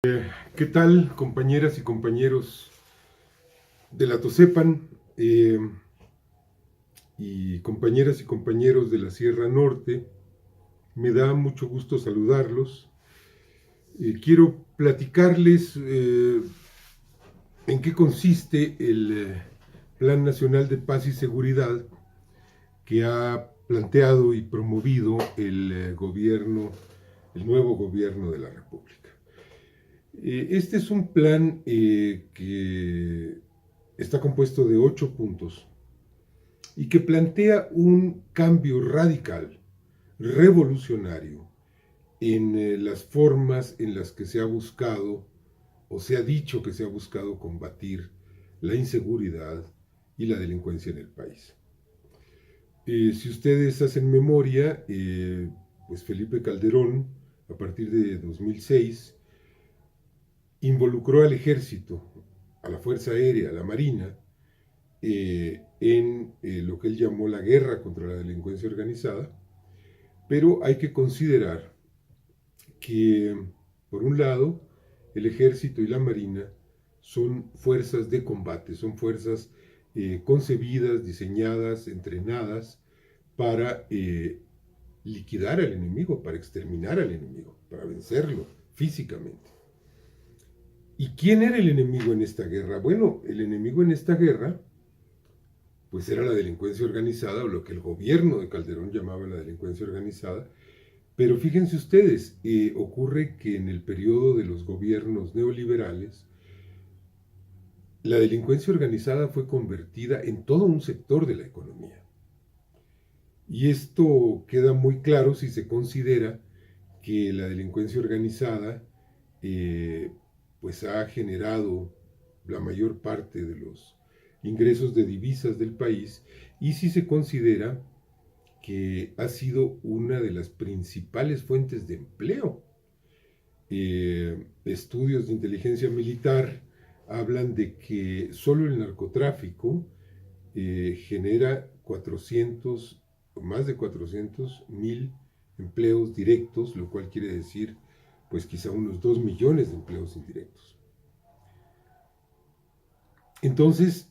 ¿Qué tal, compañeras y compañeros de la TOSEPAN y compañeras y compañeros de la Sierra Norte? Me da mucho gusto saludarlos. Quiero platicarles en qué consiste el Plan Nacional de Paz y Seguridad que ha planteado y promovido el nuevo gobierno de la República. Este es un plan que está compuesto de 8 puntos y que plantea un cambio radical, revolucionario, en las formas en las que se ha buscado o se ha dicho que se ha buscado combatir la inseguridad y la delincuencia en el país. Si ustedes hacen memoria, pues Felipe Calderón, a partir de 2006, involucró al ejército, a la Fuerza Aérea, a la Marina, en lo que él llamó la guerra contra la delincuencia organizada, pero hay que considerar que, por un lado, el ejército y la marina son fuerzas de combate, son fuerzas concebidas, diseñadas, entrenadas para liquidar al enemigo, para exterminar al enemigo, para vencerlo físicamente. ¿Y quién era el enemigo en esta guerra? Bueno, el enemigo en esta guerra pues era la delincuencia organizada, o lo que el gobierno de Calderón llamaba la delincuencia organizada. Pero fíjense ustedes, ocurre que en el periodo de los gobiernos neoliberales, la delincuencia organizada fue convertida en todo un sector de la economía. Y esto queda muy claro si se considera que la delincuencia organizada pues ha generado la mayor parte de los ingresos de divisas del país, y si se considera que ha sido una de las principales fuentes de empleo. Estudios de inteligencia militar hablan de que solo el narcotráfico genera más de 400,000 empleos directos, lo cual quiere decir pues quizá unos 2 millones de empleos indirectos. Entonces,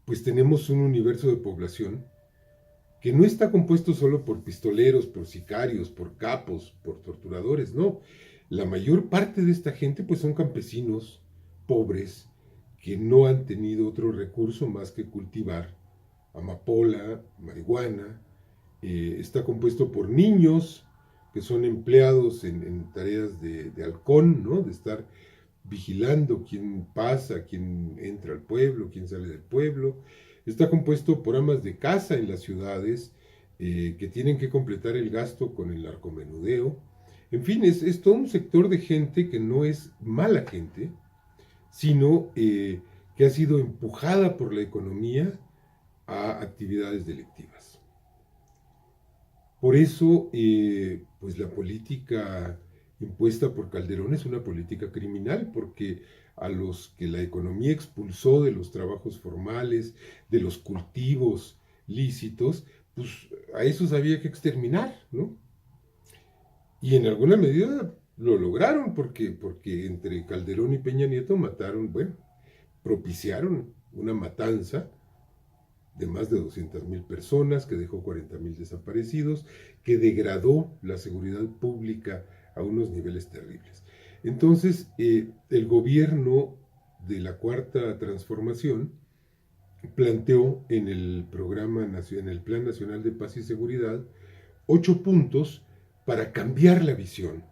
pues tenemos un universo de población que no está compuesto solo por pistoleros, por sicarios, por capos, por torturadores, no. La mayor parte de esta gente pues son campesinos pobres que no han tenido otro recurso más que cultivar amapola, marihuana. Está compuesto por niños que son empleados en tareas de halcón, ¿no? De estar vigilando quién pasa, quién entra al pueblo, quién sale del pueblo. Está compuesto por amas de casa en las ciudades que tienen que completar el gasto con el narcomenudeo. En fin, es todo un sector de gente que no es mala gente, sino que ha sido empujada por la economía a actividades delictivas. Por eso, pues la política impuesta por Calderón es una política criminal, porque a los que la economía expulsó de los trabajos formales, de los cultivos lícitos, pues a esos había que exterminar, ¿no? Y en alguna medida lo lograron, porque entre Calderón y Peña Nieto mataron, bueno, propiciaron una matanza de más de 200,000 personas, que dejó 40,000 desaparecidos, que degradó la seguridad pública a unos niveles terribles. Entonces, el gobierno de la Cuarta Transformación planteó en el en el Plan Nacional de Paz y Seguridad, 8 puntos para cambiar la visión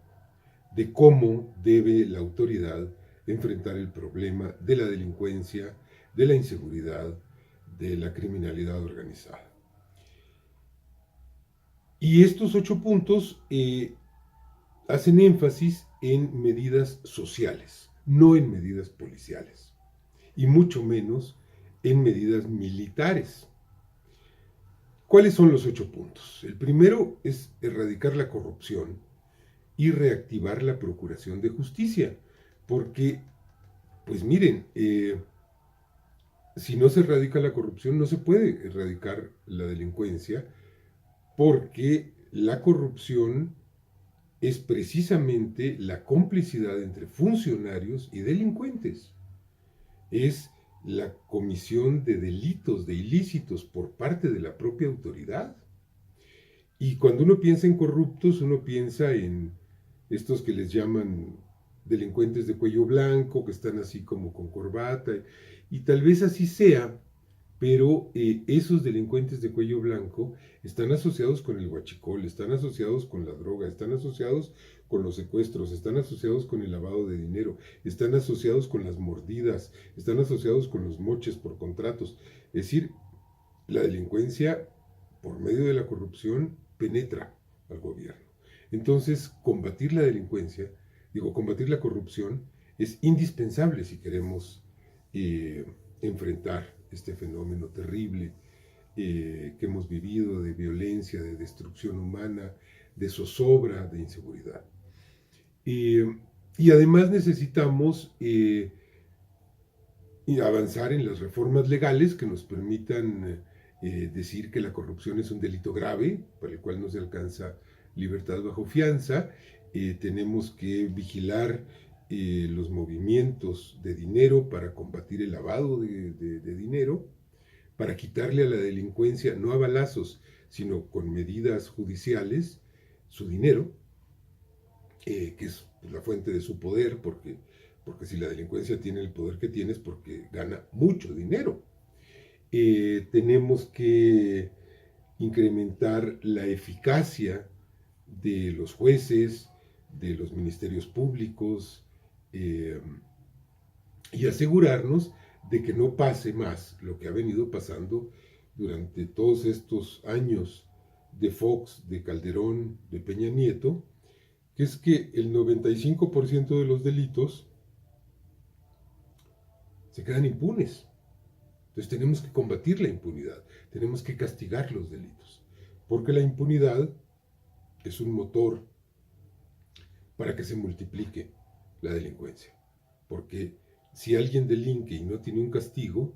de cómo debe la autoridad enfrentar el problema de la delincuencia, de la inseguridad, de la criminalidad organizada. Y estos 8 puntos hacen énfasis en medidas sociales, no en medidas policiales, y mucho menos en medidas militares. ¿Cuáles son los 8 puntos? El primero es erradicar la corrupción y reactivar la procuración de justicia, porque, pues miren, si no se erradica la corrupción, no se puede erradicar la delincuencia, porque la corrupción es precisamente la complicidad entre funcionarios y delincuentes. Es la comisión de delitos, de ilícitos por parte de la propia autoridad. Y cuando uno piensa en corruptos, uno piensa en estos que les llaman delincuentes de cuello blanco, que están así como con corbata, y tal vez así sea, pero esos delincuentes de cuello blanco están asociados con el huachicol, están asociados con la droga, están asociados con los secuestros, están asociados con el lavado de dinero, están asociados con las mordidas, están asociados con los moches por contratos. Es decir, la delincuencia, por medio de la corrupción, penetra al gobierno. Entonces, combatir la corrupción es indispensable si queremos eh, enfrentar este fenómeno terrible que hemos vivido de violencia, de destrucción humana, de zozobra, de inseguridad. Y además necesitamos avanzar en las reformas legales que nos permitan decir que la corrupción es un delito grave, para el cual no se alcanza libertad bajo fianza. Tenemos que vigilar los movimientos de dinero para combatir el lavado de dinero, para quitarle a la delincuencia, no a balazos, sino con medidas judiciales, su dinero, que es la fuente de su poder, porque si la delincuencia tiene el poder que tiene es porque gana mucho dinero. Tenemos que incrementar la eficacia de los jueces, de los ministerios públicos, y asegurarnos de que no pase más lo que ha venido pasando durante todos estos años de Fox, de Calderón, de Peña Nieto, que es que el 95% de los delitos se quedan impunes. Entonces tenemos que combatir la impunidad, tenemos que castigar los delitos, porque la impunidad es un motor para que se multiplique la delincuencia. Porque si alguien delinque y no tiene un castigo,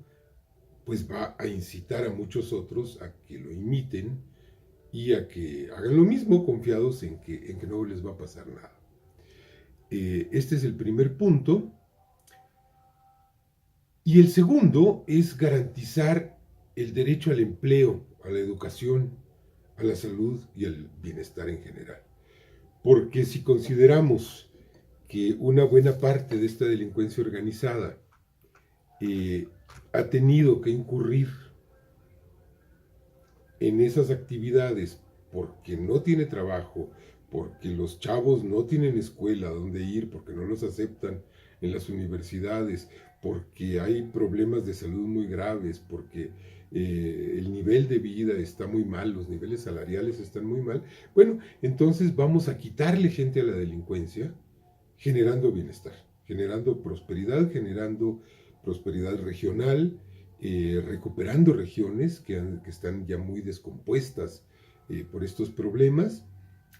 pues va a incitar a muchos otros a que lo imiten y a que hagan lo mismo, confiados en que no les va a pasar nada. Este es el primer punto. Y el segundo es garantizar el derecho al empleo, a la educación, a la salud y al bienestar en general. Porque si consideramos que una buena parte de esta delincuencia organizada ha tenido que incurrir en esas actividades porque no tiene trabajo, porque los chavos no tienen escuela donde ir, porque no los aceptan en las universidades, porque hay problemas de salud muy graves, porque el nivel de vida está muy mal, los niveles salariales están muy mal, bueno, entonces vamos a quitarle gente a la delincuencia, generando bienestar, generando prosperidad regional, recuperando regiones que están ya muy descompuestas por estos problemas,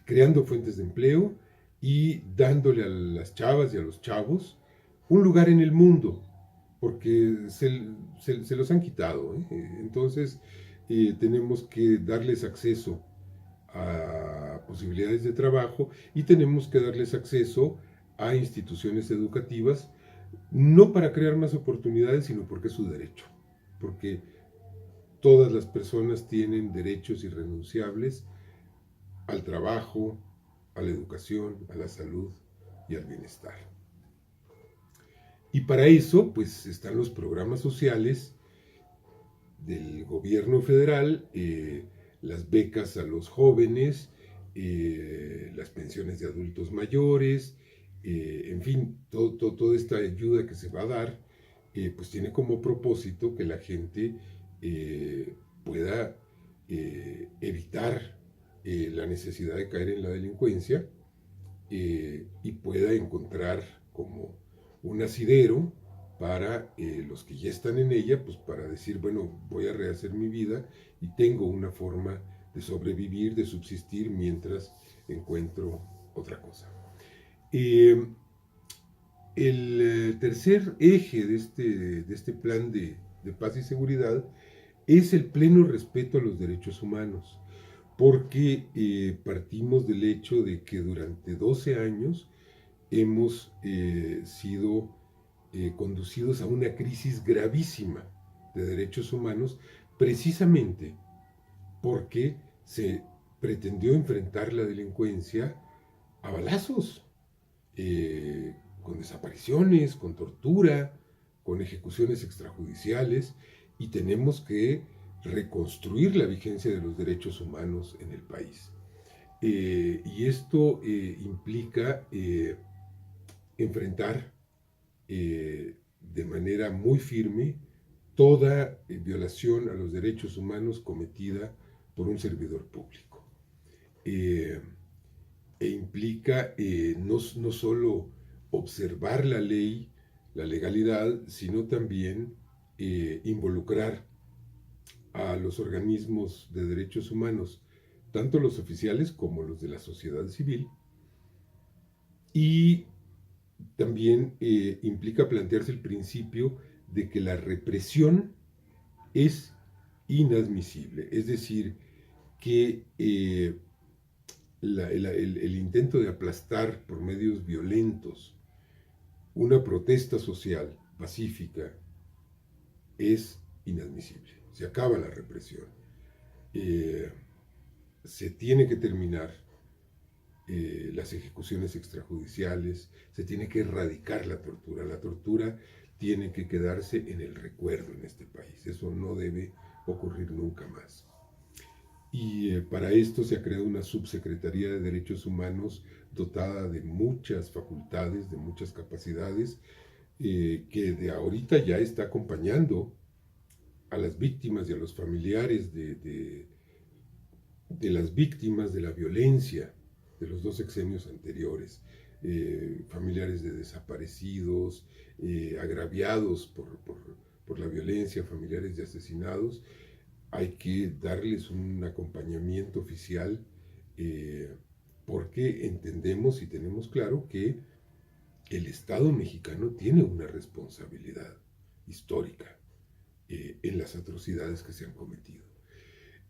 creando fuentes de empleo y dándole a las chavas y a los chavos un lugar en el mundo, porque se los han quitado. Entonces tenemos que darles acceso a posibilidades de trabajo y tenemos que darles acceso a instituciones educativas, no para crear más oportunidades, sino porque es su derecho, porque todas las personas tienen derechos irrenunciables al trabajo, a la educación, a la salud y al bienestar. Y para eso, pues están los programas sociales del gobierno federal, las becas a los jóvenes, las pensiones de adultos mayores, en fin, toda esta ayuda que se va a dar, pues tiene como propósito que la gente pueda evitar la necesidad de caer en la delincuencia y pueda encontrar como un asidero para los que ya están en ella, pues para decir, bueno, voy a rehacer mi vida y tengo una forma de sobrevivir, de subsistir mientras encuentro otra cosa. El tercer eje de este plan de paz y seguridad es el pleno respeto a los derechos humanos, porque partimos del hecho de que durante 12 años hemos sido conducidos a una crisis gravísima de derechos humanos, precisamente porque se pretendió enfrentar la delincuencia a balazos, con desapariciones, con tortura, con ejecuciones extrajudiciales, y tenemos que reconstruir la vigencia de los derechos humanos en el país. Y esto implica enfrentar de manera muy firme toda violación a los derechos humanos cometida por un servidor público. E implica no solo observar la ley, la legalidad, sino también involucrar a los organismos de derechos humanos, tanto los oficiales como los de la sociedad civil, y también implica plantearse el principio de que la represión es inadmisible, es decir, que el intento de aplastar por medios violentos una protesta social pacífica es inadmisible. Se acaba la represión. Se tiene que terminar las ejecuciones extrajudiciales, se tiene que erradicar la tortura. La tortura tiene que quedarse en el recuerdo en este país. Eso no debe ocurrir nunca más. Y para esto se ha creado una subsecretaría de Derechos Humanos dotada de muchas facultades, de muchas capacidades, que de ahorita ya está acompañando a las víctimas y a los familiares de las víctimas de la violencia de los dos sexenios anteriores, familiares de desaparecidos, agraviados por la violencia, familiares de asesinados. Hay que darles un acompañamiento oficial, porque entendemos y tenemos claro que el Estado mexicano tiene una responsabilidad histórica en las atrocidades que se han cometido.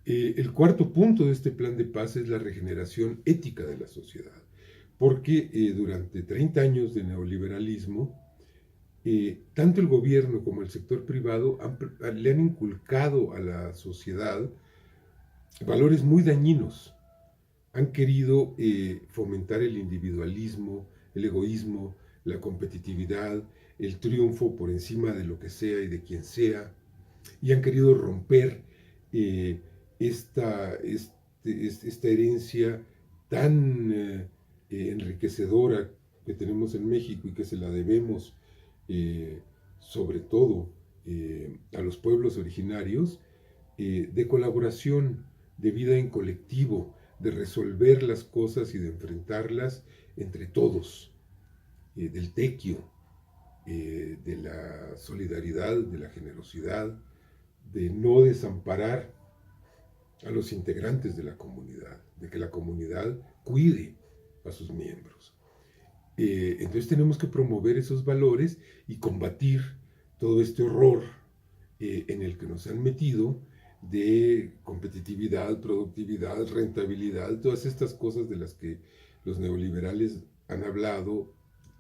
El cuarto punto de este plan de paz es la regeneración ética de la sociedad, porque durante 30 años de neoliberalismo, tanto el gobierno como el sector privado le han inculcado a la sociedad valores muy dañinos. Han querido fomentar el individualismo, el egoísmo, la competitividad, el triunfo por encima de lo que sea y de quien sea, y han querido romper esta herencia tan enriquecedora que tenemos en México y que se la debemos sobre todo a los pueblos originarios, de colaboración, de vida en colectivo, de resolver las cosas y de enfrentarlas entre todos, del tequio, de la solidaridad, de la generosidad, de no desamparar a los integrantes de la comunidad, de que la comunidad cuide a sus miembros. Entonces tenemos que promover esos valores y combatir todo este horror en el que nos han metido de competitividad, productividad, rentabilidad, todas estas cosas de las que los neoliberales han hablado,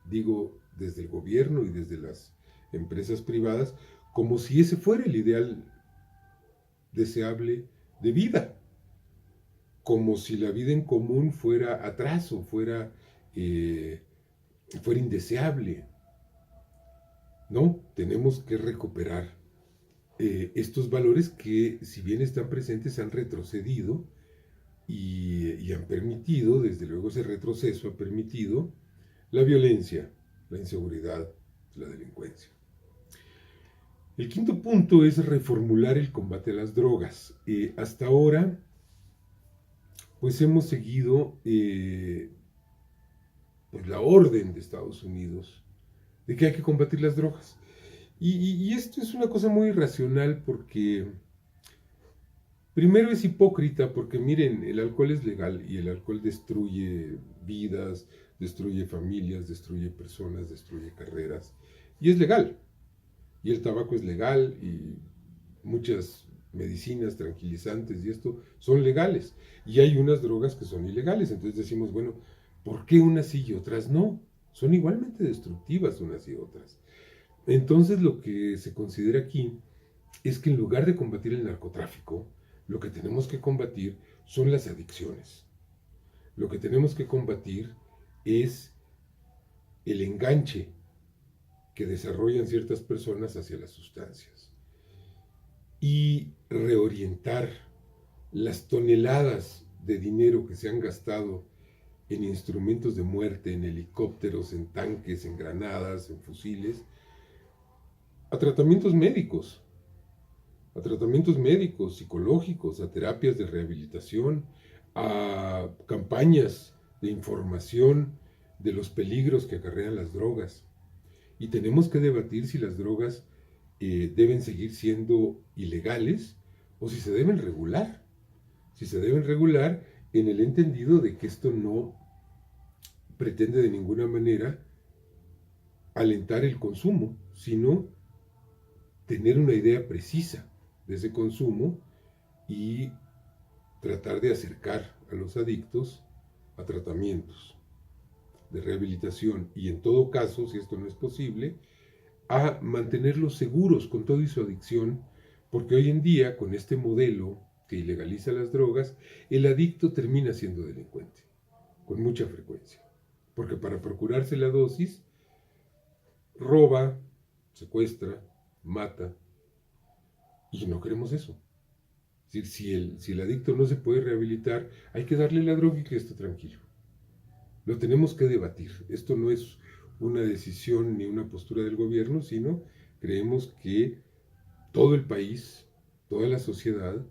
digo, desde el gobierno y desde las empresas privadas, como si ese fuera el ideal deseable de vida, como si la vida en común fuera atraso, fuera indeseable. No, tenemos que recuperar estos valores que, si bien están presentes, han retrocedido y han permitido, desde luego ese retroceso ha permitido la violencia, la inseguridad, la delincuencia. El quinto punto es reformular el combate a las drogas. Hasta ahora, pues hemos seguido pues la orden de Estados Unidos de que hay que combatir las drogas. Y esto es una cosa muy irracional porque primero es hipócrita porque miren, el alcohol es legal y el alcohol destruye vidas, destruye familias, destruye personas, destruye carreras y es legal. Y el tabaco es legal y muchas medicinas, tranquilizantes y esto son legales. Y hay unas drogas que son ilegales. Entonces decimos, bueno, ¿por qué unas sí y otras no? Son igualmente destructivas unas y otras. Entonces lo que se considera aquí es que en lugar de combatir el narcotráfico, lo que tenemos que combatir son las adicciones. Lo que tenemos que combatir es el enganche que desarrollan ciertas personas hacia las sustancias y reorientar las toneladas de dinero que se han gastado en instrumentos de muerte, en helicópteros, en tanques, en granadas, en fusiles, a tratamientos médicos, psicológicos, a terapias de rehabilitación, a campañas de información de los peligros que acarrean las drogas. Y tenemos que debatir si las drogas deben seguir siendo ilegales o si se deben regular. Si se deben regular en el entendido de que esto no pretende de ninguna manera alentar el consumo, sino tener una idea precisa de ese consumo y tratar de acercar a los adictos a tratamientos de rehabilitación y en todo caso, si esto no es posible, a mantenerlos seguros con todo y su adicción, porque hoy en día, con este modelo que ilegaliza las drogas, el adicto termina siendo delincuente, con mucha frecuencia, porque para procurarse la dosis, roba, secuestra, mata, y no queremos eso. Es decir, si el adicto no se puede rehabilitar, hay que darle la droga y que esté tranquilo. Lo tenemos que debatir. Esto no es una decisión ni una postura del gobierno, sino creemos que todo el país, toda la sociedad,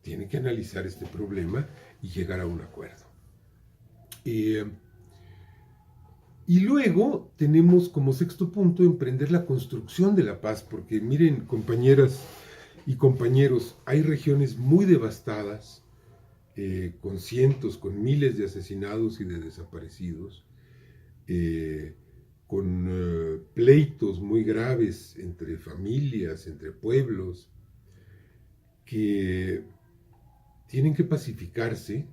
tiene que analizar este problema y llegar a un acuerdo. Y luego tenemos como sexto punto emprender la construcción de la paz, porque miren, compañeras y compañeros, hay regiones muy devastadas, con cientos, con miles de asesinados y de desaparecidos, con pleitos muy graves entre familias, entre pueblos, que tienen que pacificarse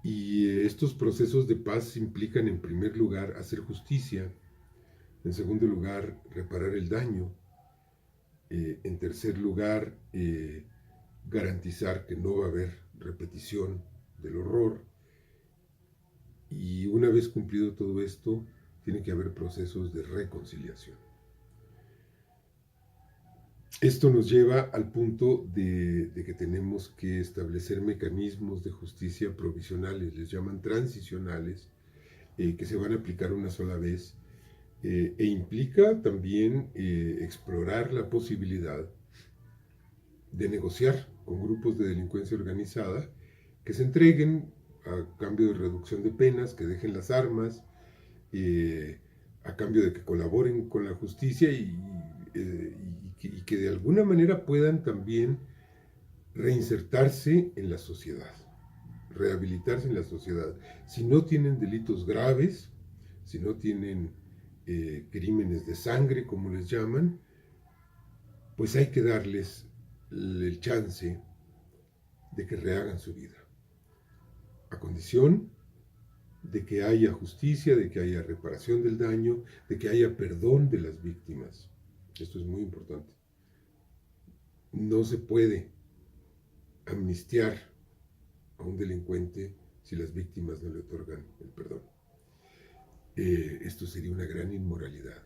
y estos procesos de paz implican en primer lugar hacer justicia, en segundo lugar reparar el daño, en tercer lugar garantizar que no va a haber repetición del horror y una vez cumplido todo esto tiene que haber procesos de reconciliación. Esto nos lleva al punto de que tenemos que establecer mecanismos de justicia provisionales, les llaman transicionales, que se van a aplicar una sola vez, e implica también explorar la posibilidad de negociar con grupos de delincuencia organizada que se entreguen a cambio de reducción de penas, que dejen las armas, a cambio de que colaboren con la justicia y que de alguna manera puedan también reinsertarse en la sociedad, rehabilitarse en la sociedad. Si no tienen delitos graves, si no tienen crímenes de sangre, como les llaman, pues hay que darles el chance de que rehagan su vida, a condición de que haya justicia, de que haya reparación del daño, de que haya perdón de las víctimas. Esto es muy importante. No se puede amnistiar a un delincuente si las víctimas no le otorgan el perdón. Esto sería una gran inmoralidad.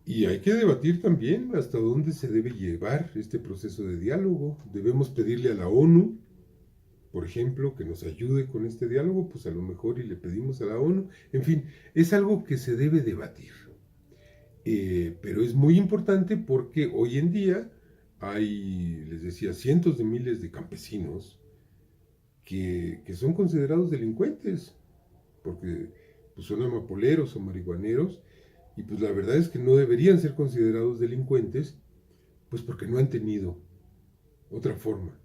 Y hay que debatir también hasta dónde se debe llevar este proceso de diálogo. Debemos pedirle a la ONU, por ejemplo, que nos ayude con este diálogo, pues a lo mejor y le pedimos a la ONU. En fin, es algo que se debe debatir. Pero es muy importante porque hoy en día hay, les decía, cientos de miles de campesinos que son considerados delincuentes, porque pues, son amapoleros o marihuaneros, y pues la verdad es que no deberían ser considerados delincuentes, pues porque no han tenido otra forma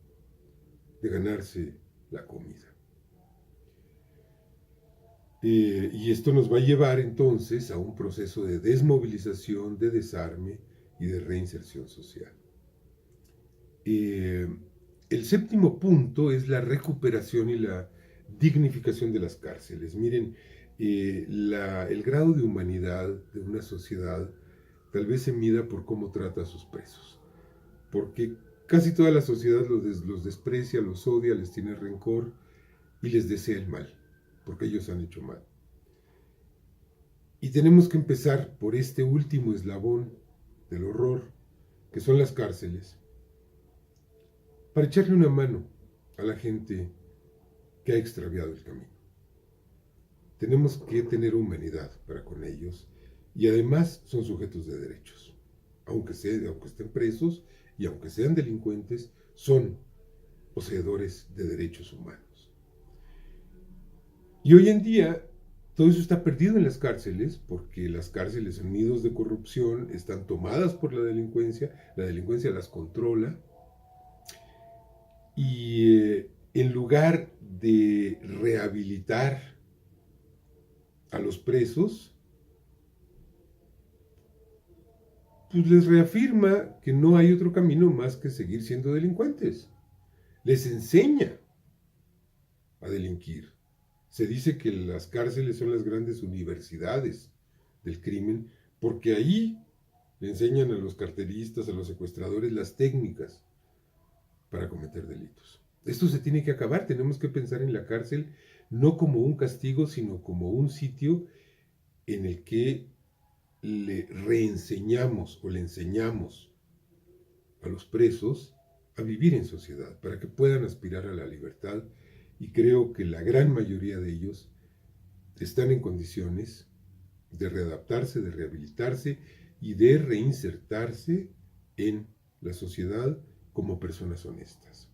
de ganarse la comida. Y esto nos va a llevar entonces a un proceso de desmovilización, de desarme y de reinserción social. Eh, el séptimo punto es la recuperación y la dignificación de las cárceles. Miren, el grado de humanidad de una sociedad tal vez se mida por cómo trata a sus presos. Porque casi toda la sociedad los desprecia, los odia, les tiene rencor y les desea el mal, porque ellos han hecho mal. Y tenemos que empezar por este último eslabón del horror, que son las cárceles, para echarle una mano a la gente que ha extraviado el camino. Tenemos que tener humanidad para con ellos y además son sujetos de derechos. Aunque estén presos y aunque sean delincuentes, son poseedores de derechos humanos. Y hoy en día todo eso está perdido en las cárceles porque las cárceles son nidos de corrupción, están tomadas por la delincuencia las controla y en lugar de rehabilitar a los presos, pues les reafirma que no hay otro camino más que seguir siendo delincuentes. Les enseña a delinquir. Se dice que las cárceles son las grandes universidades del crimen porque ahí le enseñan a los carteristas, a los secuestradores las técnicas para cometer delitos. Esto se tiene que acabar. Tenemos que pensar en la cárcel no como un castigo, sino como un sitio en el que le reenseñamos o le enseñamos a los presos a vivir en sociedad para que puedan aspirar a la libertad, y creo que la gran mayoría de ellos están en condiciones de readaptarse, de rehabilitarse y de reinsertarse en la sociedad como personas honestas.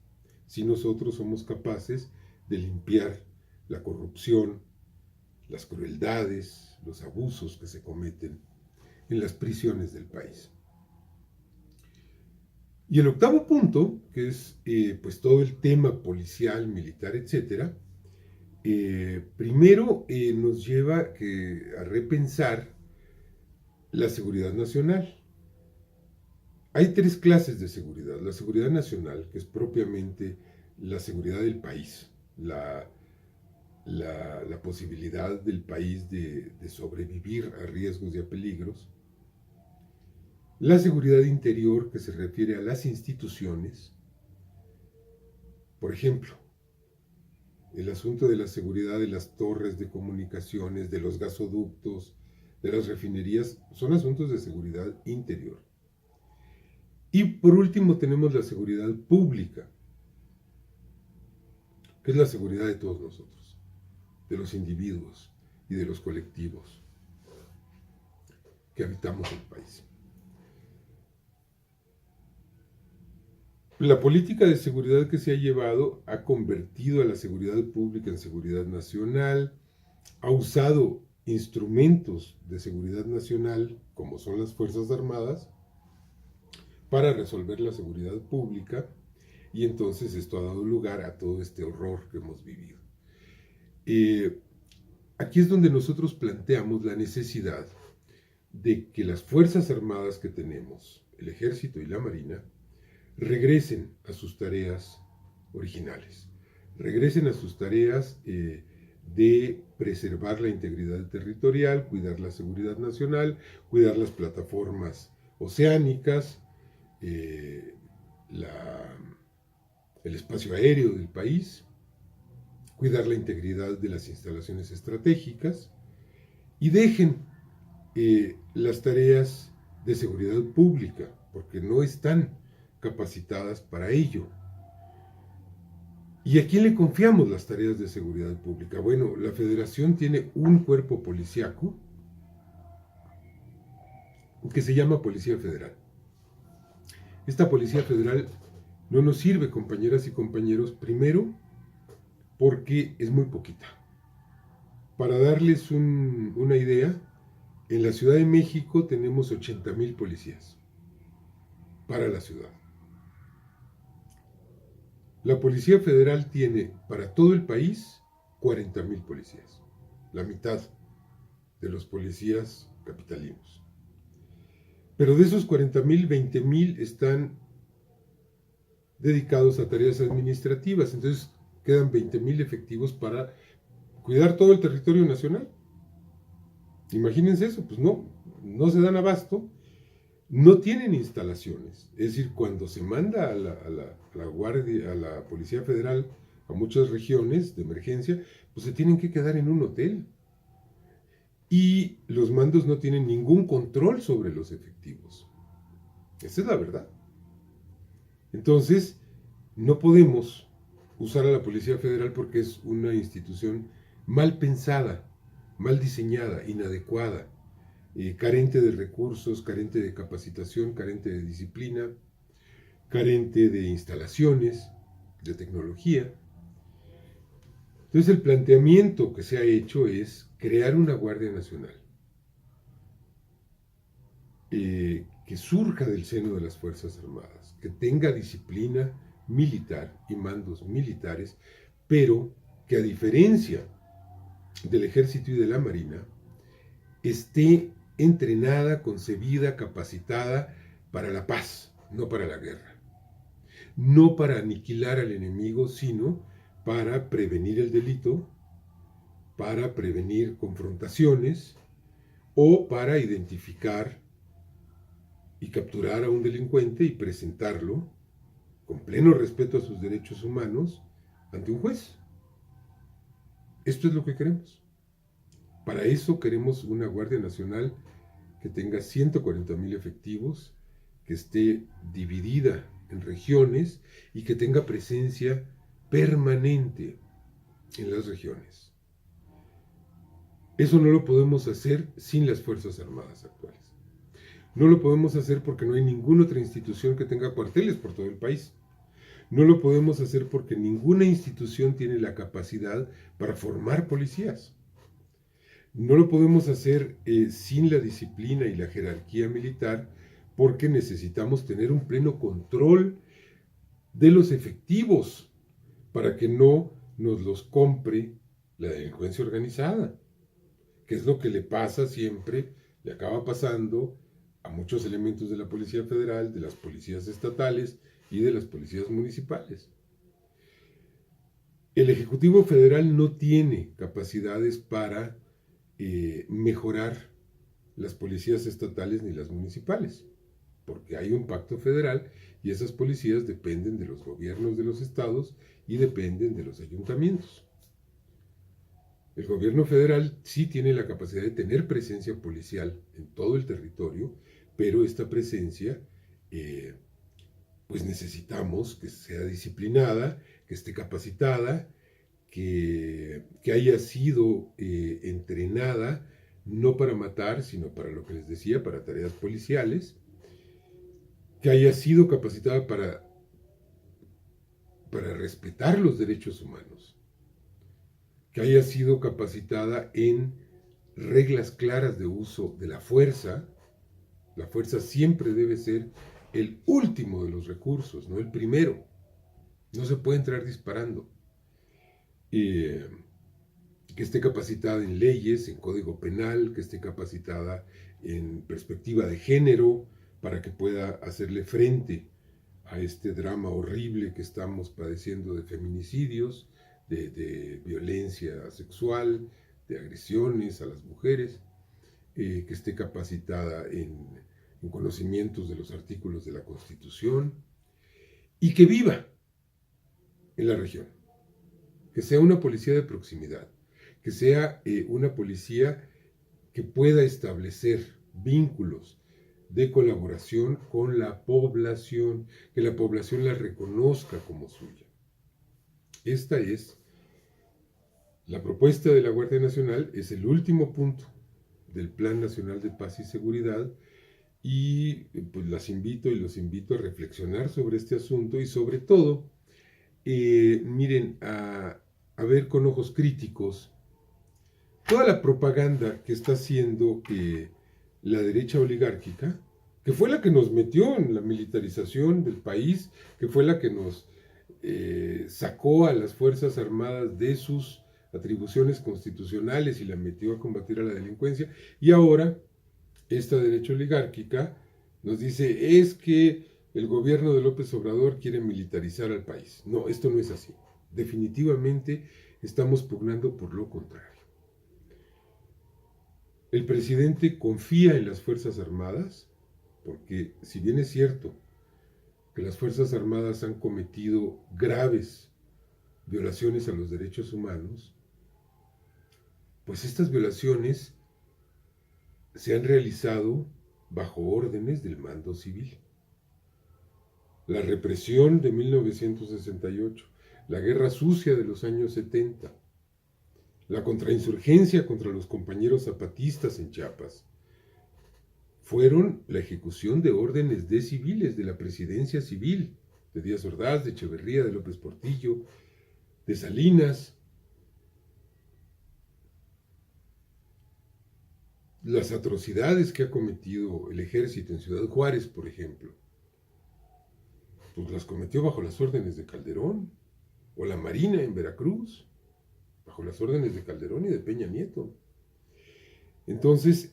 Si nosotros somos capaces de limpiar la corrupción, las crueldades, los abusos que se cometen en las prisiones del país. Y el octavo punto, que es pues todo el tema policial, militar, etcétera, primero nos lleva a repensar la seguridad nacional. Hay tres clases de seguridad. La seguridad nacional, que es propiamente la seguridad del país, la posibilidad del país de sobrevivir a riesgos y a peligros. La seguridad interior, que se refiere a las instituciones. Por ejemplo, el asunto de la seguridad de las torres de comunicaciones, de los gasoductos, de las refinerías, son asuntos de seguridad interior. Y por último tenemos la seguridad pública, que es la seguridad de todos nosotros, de los individuos y de los colectivos que habitamos el país. La política de seguridad que se ha llevado ha convertido a la seguridad pública en seguridad nacional, ha usado instrumentos de seguridad nacional, como son las Fuerzas Armadas, para resolver la seguridad pública, y entonces esto ha dado lugar a todo este horror que hemos vivido. Aquí es donde nosotros planteamos la necesidad de que las Fuerzas Armadas que tenemos, el Ejército y la Marina, regresen a sus tareas originales, regresen a sus tareas de preservar la integridad territorial, cuidar la seguridad nacional, cuidar las plataformas oceánicas, el espacio aéreo del país, cuidar la integridad de las instalaciones estratégicas y dejen las tareas de seguridad pública, porque no están capacitadas para ello. ¿Y a quién le confiamos las tareas de seguridad pública? Bueno, la Federación tiene un cuerpo policíaco que se llama Policía Federal. Esta Policía Federal no nos sirve, compañeras y compañeros, primero porque es muy poquita. Para darles una idea, en la Ciudad de México tenemos 80,000 policías para la ciudad. La Policía Federal tiene para todo el país 40,000 policías, la mitad de los policías capitalinos. Pero de esos 40,000, 20,000 están dedicados a tareas administrativas. Entonces quedan 20,000 efectivos para cuidar todo el territorio nacional. Imagínense eso, pues no se dan abasto, no tienen instalaciones. Es decir, cuando se manda a la Guardia, a la Policía Federal, a muchas regiones de emergencia, pues se tienen que quedar en un hotel. Y los mandos no tienen ningún control sobre los efectivos. Esa es la verdad. Entonces, no podemos usar a la Policía Federal porque es una institución mal pensada, mal diseñada, inadecuada, carente de recursos, carente de capacitación, carente de disciplina, carente de instalaciones, de tecnología. Entonces el planteamiento que se ha hecho es crear una Guardia Nacional que surja del seno de las Fuerzas Armadas, que tenga disciplina militar y mandos militares, pero que a diferencia del Ejército y de la Marina, esté entrenada, concebida, capacitada para la paz, no para la guerra. No para aniquilar al enemigo, sino para prevenir el delito, para prevenir confrontaciones o para identificar y capturar a un delincuente y presentarlo con pleno respeto a sus derechos humanos ante un juez. Esto es lo que queremos. Para eso queremos una Guardia Nacional que tenga 140,000 efectivos, que esté dividida en regiones y que tenga presencia permanente en las regiones. Eso no lo podemos hacer sin las Fuerzas Armadas actuales. No lo podemos hacer porque no hay ninguna otra institución que tenga cuarteles por todo el país. No lo podemos hacer porque ninguna institución tiene la capacidad para formar policías. No lo podemos hacer sin la disciplina y la jerarquía militar porque necesitamos tener un pleno control de los efectivos para que no nos los compre la delincuencia organizada, que es lo que le pasa siempre, le acaba pasando a muchos elementos de la Policía Federal, de las policías estatales y de las policías municipales. El Ejecutivo Federal no tiene capacidades para mejorar las policías estatales ni las municipales, porque hay un pacto federal y esas policías dependen de los gobiernos de los estados y dependen de los ayuntamientos. El gobierno federal sí tiene la capacidad de tener presencia policial en todo el territorio, pero esta presencia, pues necesitamos que sea disciplinada, que esté capacitada, que haya sido entrenada no para matar, sino para lo que les decía, para tareas policiales, que haya sido capacitada para respetar los derechos humanos, que haya sido capacitada en reglas claras de uso de la fuerza. La fuerza siempre debe ser el último de los recursos, no el primero. No se puede entrar disparando. Que esté capacitada en leyes, en código penal, que esté capacitada en perspectiva de género, para que pueda hacerle frente a este drama horrible que estamos padeciendo de feminicidios, de violencia sexual, de agresiones a las mujeres, que esté capacitada en conocimientos de los artículos de la Constitución y que viva en la región, que sea una policía de proximidad, que sea una policía que pueda establecer vínculos de colaboración con la población, que la población la reconozca como suya. Esta es la propuesta de la Guardia Nacional, es el último punto del Plan Nacional de Paz y Seguridad y pues las invito y los invito a reflexionar sobre este asunto y sobre todo, miren, a ver con ojos críticos toda la propaganda que está haciendo la derecha oligárquica, que fue la que nos metió en la militarización del país, que fue la que nos sacó a las Fuerzas Armadas de sus atribuciones constitucionales y la metió a combatir a la delincuencia, y ahora esta derecha oligárquica nos dice, es que el gobierno de López Obrador quiere militarizar al país. No, esto no es así. Definitivamente estamos pugnando por lo contrario. El presidente confía en las Fuerzas Armadas, porque si bien es cierto que las Fuerzas Armadas han cometido graves violaciones a los derechos humanos, pues estas violaciones se han realizado bajo órdenes del mando civil. La represión de 1968, la guerra sucia de los años 70, la contrainsurgencia contra los compañeros zapatistas en Chiapas, fueron la ejecución de órdenes de civiles, de la presidencia civil, de Díaz Ordaz, de Echeverría, de López Portillo, de Salinas. Las atrocidades que ha cometido el ejército en Ciudad Juárez, por ejemplo, pues las cometió bajo las órdenes de Calderón, o la Marina en Veracruz, bajo las órdenes de Calderón y de Peña Nieto. Entonces,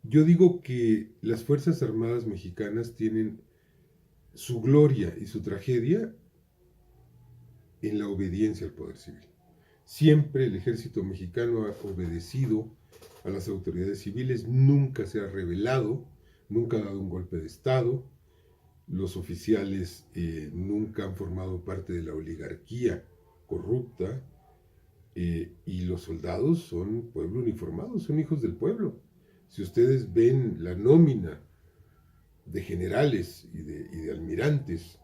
yo digo que las Fuerzas Armadas mexicanas tienen su gloria y su tragedia en la obediencia al poder civil. Siempre el ejército mexicano ha obedecido a las autoridades civiles, nunca se ha rebelado, nunca ha dado un golpe de Estado, los oficiales nunca han formado parte de la oligarquía corrupta, y los soldados son pueblo uniformado, son hijos del pueblo. Si ustedes ven la nómina de generales y de almirantes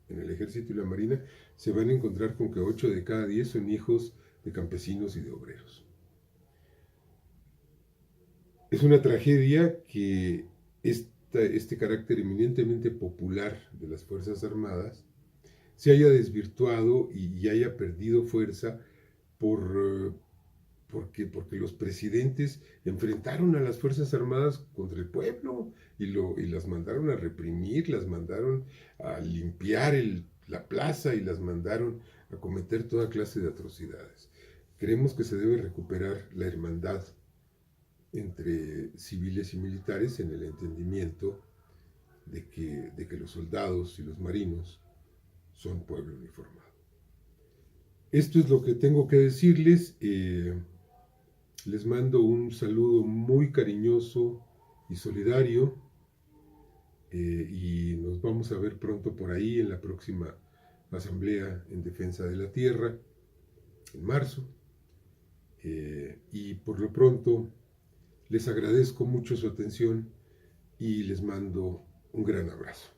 en el ejército y la marina, se van a encontrar con que 8 de cada 10 son hijos de campesinos y de obreros. Es una tragedia que este carácter eminentemente popular de las Fuerzas Armadas se haya desvirtuado y haya perdido fuerza porque los presidentes enfrentaron a las Fuerzas Armadas contra el pueblo y las mandaron a reprimir, las mandaron a limpiar la plaza y las mandaron a cometer toda clase de atrocidades. Creemos que se debe recuperar la hermandad entre civiles y militares en el entendimiento de que los soldados y los marinos son pueblo uniformado. Esto es lo que tengo que decirles. Les mando un saludo muy cariñoso y solidario, y nos vamos a ver pronto por ahí en la próxima Asamblea en Defensa de la Tierra, en marzo. Y por lo pronto les agradezco mucho su atención y les mando un gran abrazo.